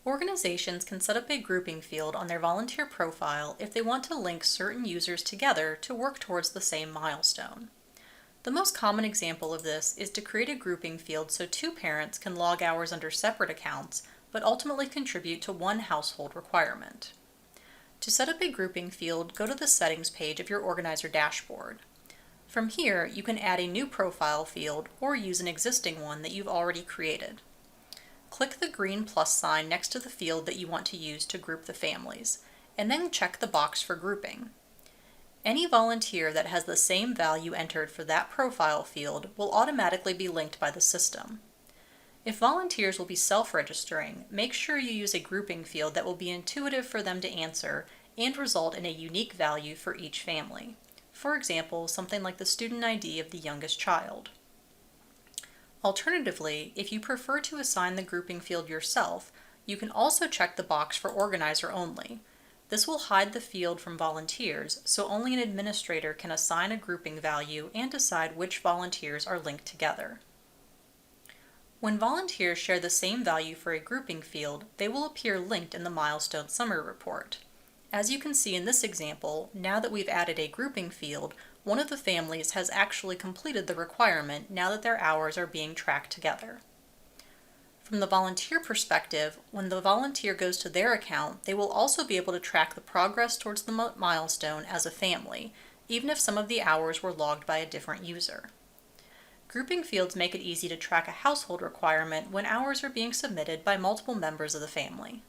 Organizations can set up a grouping field on their volunteer profile if they want to link certain users together to work towards the same milestone. The most common example of this is to create a grouping field so two parents can log hours under separate accounts, but ultimately contribute to one household requirement. To set up a grouping field, go to the Settings page of your organizer dashboard. From here, you can add a new profile field or use an existing one that you've already created. Click the green plus sign next to the field that you want to use to group the families, and then check the box for grouping. Any volunteer that has the same value entered for that profile field will automatically be linked by the system. If volunteers will be self-registering, make sure you use a grouping field that will be intuitive for them to answer and result in a unique value for each family. For example, something like the student ID of the youngest child. Alternatively, if you prefer to assign the grouping field yourself, you can also check the box for organizer only. This will hide the field from volunteers, so only an administrator can assign a grouping value and decide which volunteers are linked together. When volunteers share the same value for a grouping field, they will appear linked in the milestone summary report. As you can see in this example, now that we've added a grouping field, one of the families has actually completed the requirement now that their hours are being tracked together. From the volunteer perspective, when the volunteer goes to their account, they will also be able to track the progress towards the milestone as a family, even if some of the hours were logged by a different user. Grouping fields make it easy to track a household requirement when hours are being submitted by multiple members of the family.